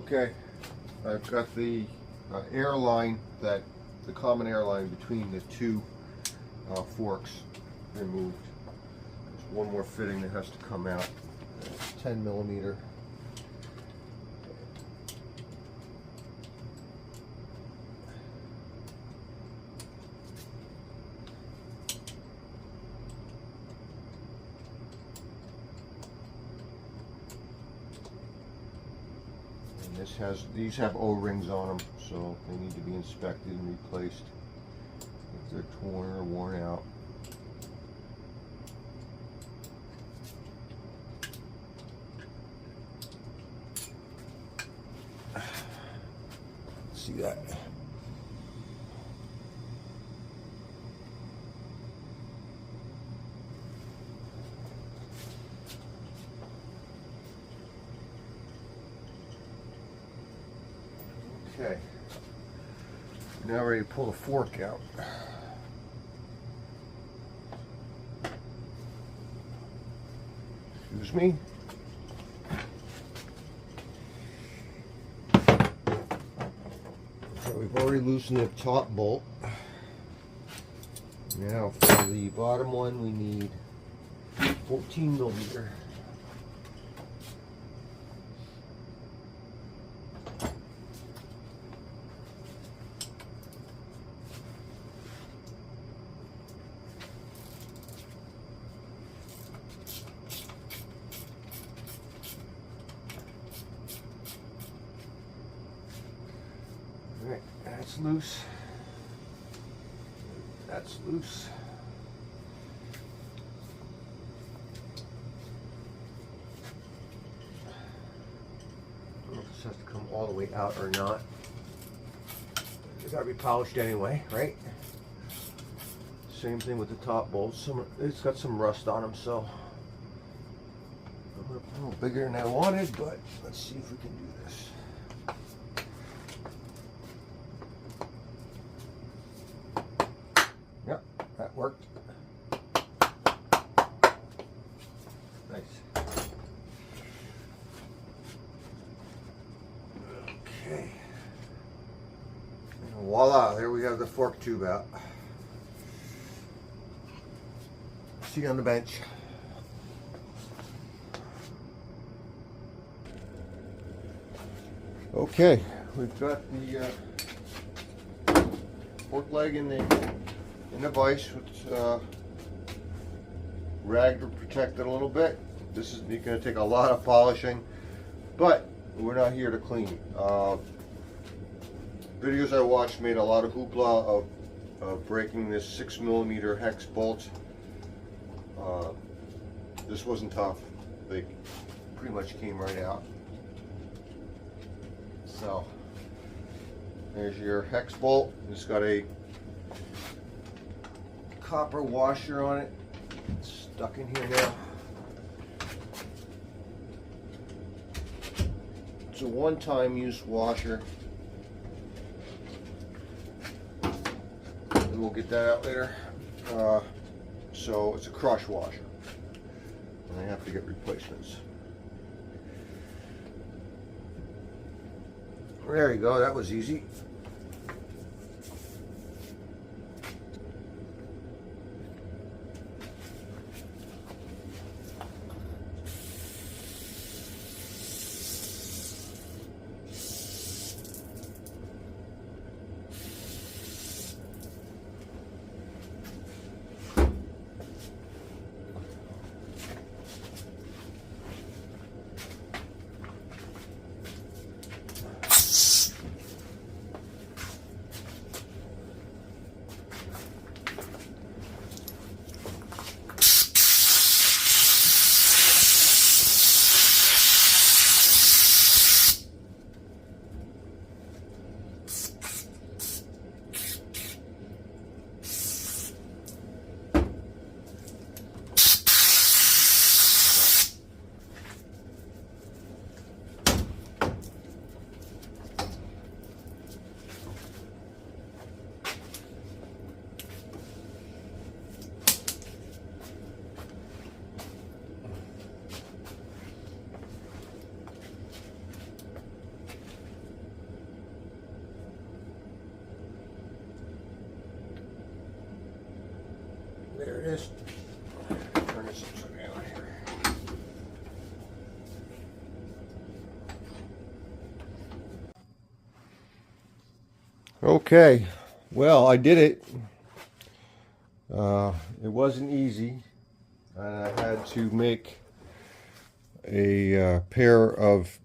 Okay, I've got the air line, the common air line between the two forks removed. There's one more fitting that has to come out. 10 millimeter. These have O-rings on them, so they need to be inspected and replaced if they're torn or worn out. See that? Okay, now ready to pull the fork out. Excuse me. So we've already loosened the top bolt. Now for the bottom one we need 14 millimeter. Alright, that's loose. That's loose. I don't know if this has to come all the way out or not. It's gotta be polished anyway, right? Same thing with the top bolts. It's got some rust on them, so a little bigger than I wanted, but let's see if we can do this. Yep, that worked. Nice. Okay. And voila, there we have the fork tube out. See you on the bench. Okay, we've got the fork leg in the vise with rag to protect it a little bit. This is going to take a lot of polishing, but we're not here to clean. Videos I watched made a lot of hoopla of breaking this 6 millimeter hex bolt. This wasn't tough. They pretty much came right out. So there's your hex bolt. It's got a copper washer on it. It's stuck in here now. It's a one-time use washer. And we'll get that out later. So it's a crush washer. And I have to get replacements. There you go, that was easy. it is. Turn this upside down here. Okay, well, I did it. It wasn't easy. I had to make a pair of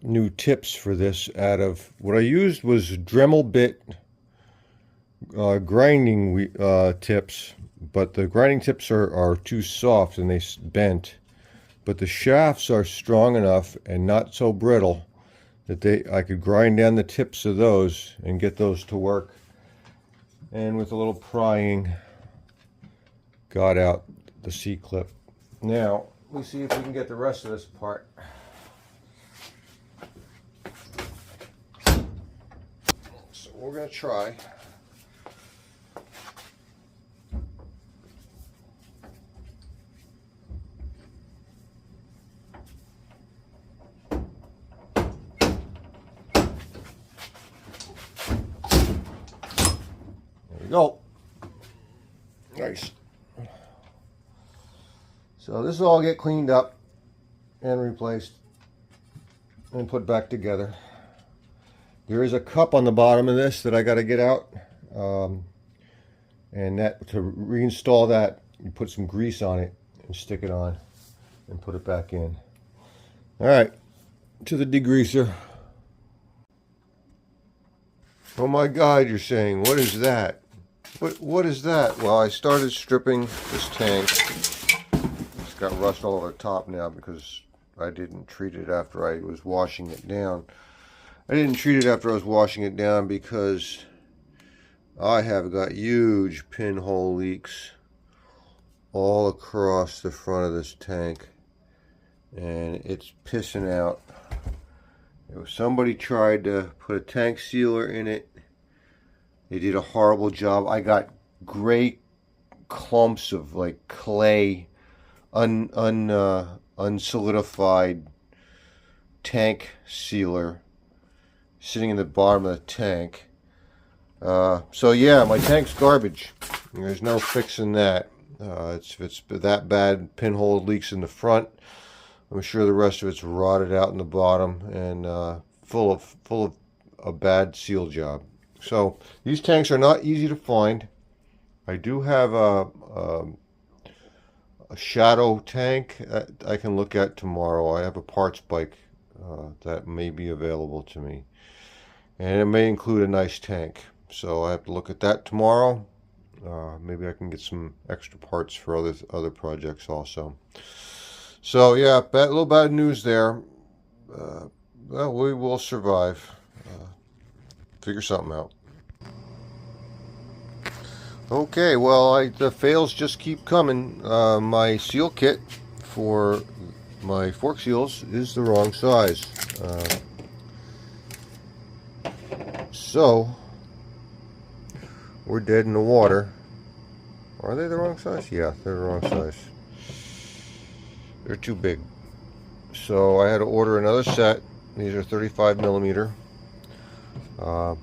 new tips for this out of what I used was Dremel bit grinding tips, but the grinding tips are too soft and they bent, but the shafts are strong enough and not so brittle that I could grind down the tips of those and get those to work, and with a little prying got out the C-clip. Now let's see if we can get the rest of this apart. So we're going to try. There we go. Nice. So this will all get cleaned up and replaced and put back together. There is a cup on the bottom of this that I got to get out, and that to reinstall that, you put some grease on it and stick it on and put it back in. All right, to the degreaser. Oh my God, you're saying, what is that? What is that? Well, I started stripping this tank. It's got rust all over the top now because I didn't treat it after I was washing it down. I didn't treat it after I was washing it down because I have got huge pinhole leaks all across the front of this tank, and it's pissing out. Somebody tried to put a tank sealer in it. They did a horrible job. I got gray clumps of like clay, unsolidified tank sealer sitting in the bottom of the tank. So yeah, my tank's garbage. There's no fixing that. If it's that bad, pinhole leaks in the front, I'm sure the rest of it's rotted out in the bottom and full of a bad seal job. So these tanks are not easy to find. I do have a shadow tank that I can look at tomorrow. I have a parts bike that may be available to me, and it may include a nice tank. So I have to look at that tomorrow. Maybe I can get some extra parts for other projects also. So yeah, a little bad news there. Well, we will survive. Figure something out. Okay, well, the fails just keep coming. My seal kit for my fork seals is the wrong size. So we're dead in the water. Are they the wrong size? Yeah, they're the wrong size. They're too big. So I had to order another set. These are 35 millimeter. So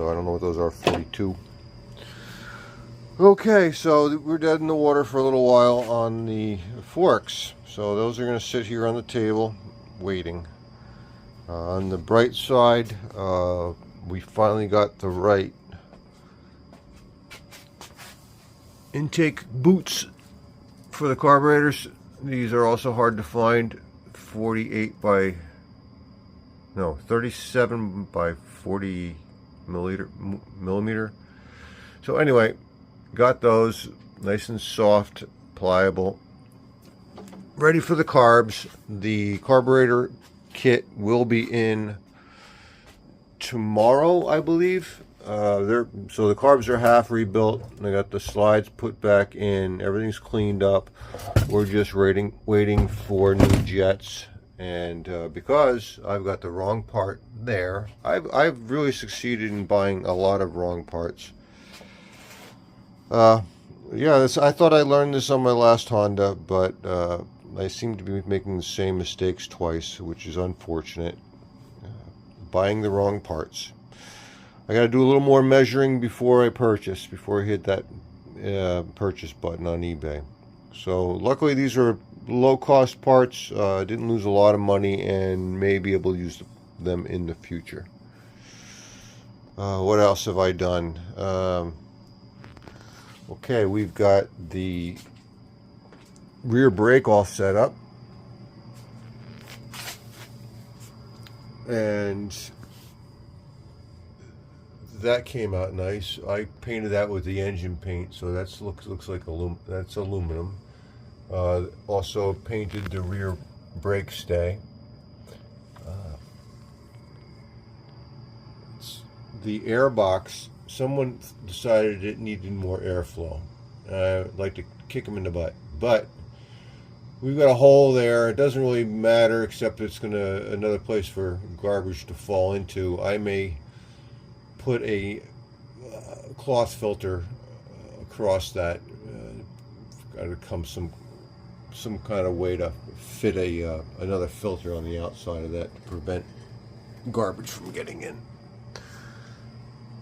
I don't know what those are, 42. Okay, so we're dead in the water for a little while on the forks. So those are going to sit here on the table waiting. On the bright side, we finally got the right intake boots for the carburetors. These are also hard to find. 37 by 40 millimeter. So anyway, got those nice and soft, pliable, ready for the carbs. The carburetor kit will be in tomorrow, I believe. So the carbs are half rebuilt. I got the slides put back in. Everything's cleaned up. We're just waiting for new jets. And because I've got the wrong part there, I've really succeeded in buying a lot of wrong parts. Yeah, I thought I learned this on my last Honda, but I seem to be making the same mistakes twice, which is unfortunate. Buying the wrong parts. I got to do a little more measuring before I purchase, before I hit that purchase button on eBay. So luckily these are low-cost parts. I didn't lose a lot of money and may be able to use them in the future. What else have I done? Okay, we've got the rear brake all set up. And that came out nice. I painted that with the engine paint, so that looks like that's aluminum. Also painted the rear brake stay. The air box, someone decided it needed more airflow. I'd like to kick them in the butt, but we've got a hole there. It doesn't really matter, except it's another place for garbage to fall into. I may put a cloth filter across that. Got to come some kind of way to fit another filter on the outside of that to prevent garbage from getting in.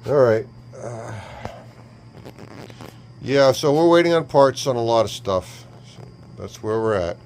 All right. Yeah, so we're waiting on parts on a lot of stuff. So that's where we're at.